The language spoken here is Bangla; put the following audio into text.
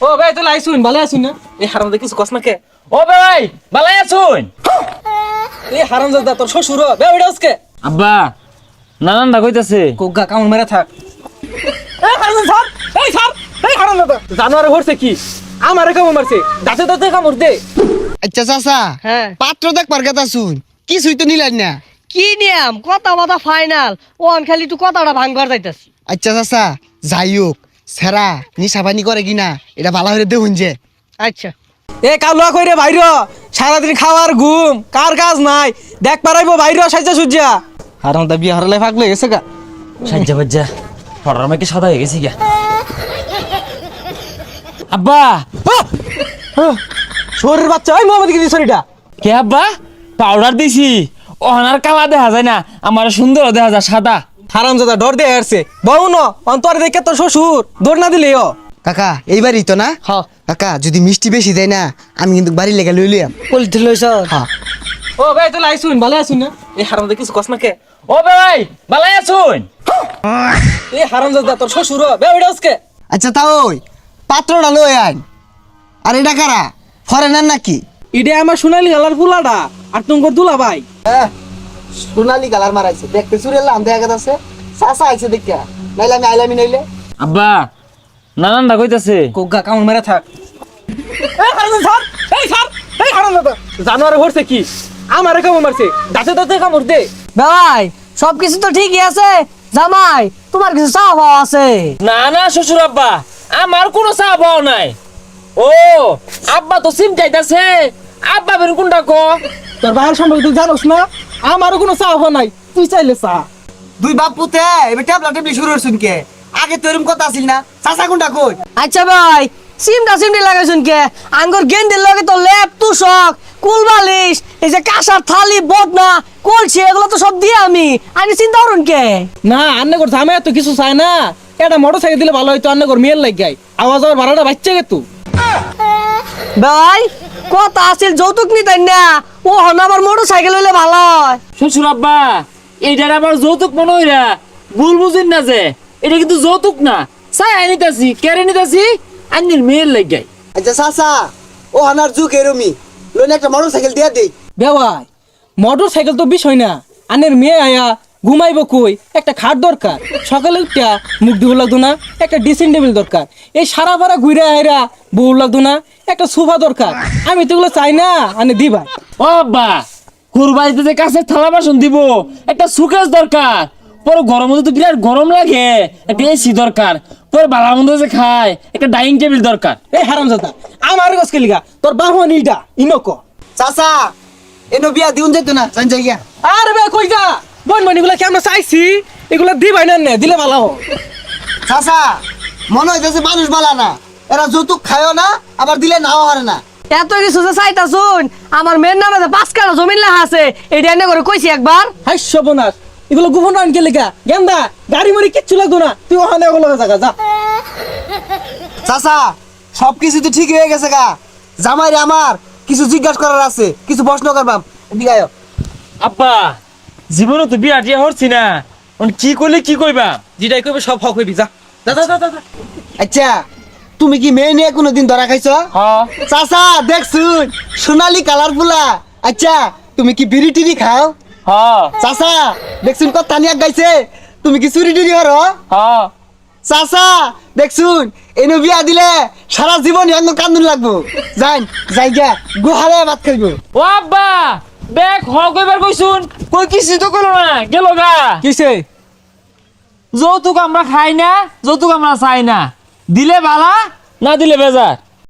ও ভাই তুই আইছুন ভালো আছুন না এই হারামজাদা কিছু কস না কে ও ভাই ভালো আছুন এই হারামজাদা তোর শ্বশুর বে ওইটা আজকে আব্বা নানানটা কইতাছে কোগা কামড় মেরে থাক এই হারামজাদা এই হারামজাদা জানোয়ারে হরছে কি আমারে কামড় মারছে দাঁতে দাঁতে কামড় দে আচ্ছা চাচা হ্যাঁ পাত্র দেখবার কথা শুন কিছুই তো নিলেন না। কি নিয়ম কথা বাতা ফাইনাল ওন খালি তুই কথাটা ভাঙবার যাইতাছি। আচ্ছা চাচা যাই হোক সেরা নিশাবানি করে কিনা এটা ভালো হয়ে দেখুন যে। আচ্ছা এ কালুয়া কইরে বাইর সারাদিন খাওয়ার ঘুম কার কাজ নাই দেখ পারাইবো বাইর সাইজা সুজা হারামজাদা বিয়ে হারালে ফাগলে গেছে গা সাজ্জা বাজ্জা পড়ার আমাকে সাদা হয়ে গেছি গা আব্বা শরীর বাচ্চা ওই মোহাম্মদ কি শরীরটা কে আব্বা পাউডার দিছি ওহানার কালা দেখা যায় না আমার সুন্দর দেখা যায় সাদা হারামজাদা ডর দিয়ে আসছে বউ ন অন্তরে দেখে তোর শ্বশুর দৌড় না দিলেও কাকা এইবারই তো না হ্যাঁ কাকা যদি মিষ্টি বেশি দেয় না আমি কিন্তু বাড়ি লেগে লইলাম। পলিথি লইছ হ্যাঁ ও ভাই তুই আইছুন ভালো আছুন না এই হারামজাদা কিছু কস না কে ও ভাই ভালো আছুন এই হারামজাদা তোর শ্বশুর বে ওইটা আজকে আচ্ছা তা ওই পাত্রটা লই আইন। আর এটা কারা ফরেনার নাকি? ইডে আমার সোনালি গালার ফুলাডা আর তোমার দুলা ভাই সোনালি কালার মারাইছে দেখতে চুরেলাম দেখা গেছে চাচা আইছে দেখা নাইলে আমি আইলামি নাইলে। আব্বা নানানটা কইতাছে কোগা কামড় মেরে থাক এই হারামজাদা জানোয়ারে হরছে কি আমারে কামড় মারছে দাঁতে দাঁতে কামড় দে ভাই সবকিছু তো ঠিকই আছে জামাই তোমার কিছু চাওয়া পাওয়া আছে। না না শ্বশুর আব্বা আমার কোনো চা পাও নাই ও আব্বা তো সিম চাইতাছে আব্বা বের কোনটা কো তোর ভাইয়ের সম্পর্কে তুই জানোস না আমারও কোনো চাওয়া নাই তুই চাইলে চা দুই বাপ পুতে এবার ট্যাবলা টেবলি শুরু হচ্ছুন কে আগে তো এরকম কথা আসিল না চাচা কোনটা কই? আচ্ছা ভাই সিমটি লাগাইছুন কে আঙ্গুর গেন্দির লগে তো লেপ তুষক কুল বালিশ এই যে কাঁসার থালি বদনা কলছি এগুলো তো সব দিয়ে আমি চিন্তা করুন কে। না আন্নে কর ঝামে তো কিছু চায় না এটা মোটরসাইকেল দিলে ভালো হইতো আন্নে কর মেয়ের লাগ গাই আওয়াজ আর ভাড়াটা বাচ্চা গে তুই ভাই কথা আছিল যৌতুক নিতেন না ও হন আবার মোটর সাইকেল হইলে ভালো হয়। শ্বশুর আব্বা এইটার আবার যৌতুক মনে হইরা ভুল বুঝিন না যে এটা কিন্তু যৌতুক না চাই আনিতাছি কেড়ে নিতাছি আন্নির মেয়ের লাগাই আচ্ছা চাচা ও হানার যুগ এরমি লোন একটা মোটরসাইকেল দিয়ে দেই। বেওয়াই মোটরসাইকেল তো বিষয় না আন্নের মেয়ে আয়া ঘুমাইব কই একটা খাট দরকার সকালে উঠা মুখ ধুব লাগতো না একটা ড্রেসিং টেবিল দরকার এই সারা পাড়া ঘুরে আয়রা বউ লাগতো না একটা সোফা দরকার আমি তো এগুলো চাই না আনে দিবা ও আব্বা কুরবানিতে যে কাছে থালা বাসন দিব একটা সুকেস দরকার পরে গরম মধ্যে তো বিরাট গরম লাগে একটা এসি দরকার পরে বালা মন্দ যে খায় একটা ডাইনিং টেবিল দরকার এই হারামজাদা আমার গছকে লিগা তোর বাহন ইটা ইনক চাচা এনো বিয়া দিউন যাইতো না জান যাই গিয়া। আরে বে কই যা বন বন এগুলা কি আমরা চাইছি এগুলা দিবাই না নে দিলে ভালো হয় চাচা মনে হইতেছে মানুষ বালা না এরা যৌতুক খায়ও না আবার দিলে নাও হারে না। এত কিছু যে চাইতাছুন আমার মেয়ের নামে যে 5 কাঠা জমি লেখা আছে এটা এনে করে কইছি একবার। হাই সবনাশ এগুলো গোপন আনকে লিগা গেন্দা গাড়ি মারি কিচ্ছু লাগতো না তুই ওখানে ওগুলো জায়গা যা চাচা সবকিছু তো ঠিক হয়ে গেছে গা জামাইরে আমার কিছু জিজ্ঞাসা করার আছে কিছু প্রশ্ন করবাম এদিকে আয়। আব্বা জীবনে তো বিয়া টিয়া হচ্ছি না কি করলে কি কইবা যেটাই কইবে সব হক হইবি যা যা যা যা যা আচ্ছা তুমি কি মেয়ে নিয়ে কোনোদিন ধরা খাইছো? হ্যাঁ চাচা দেখছুন সোনালি কালার ফুলা। আচ্ছা তুমি কি বিড়ি টিড়ি খাও? হ্যাঁ চাচা দেখছুন কথা নিয়ে গাইছে তুমি কি চুরি টুরি করো? হ্যাঁ চাচা দেখছুন এনে বিয়া দিলে সারা জীবন এমন কান্দুন লাগবো যাই যাই গিয়া গুহালে ভাত খাইবো। ও আব্বা বেক হ কইবার কইছুন কই কিছু তো কইলো না গেল গা কিসে যৌতুক আমরা খাই না যৌতুক আমরা চাই না দিলে বালা না দিলে বেজার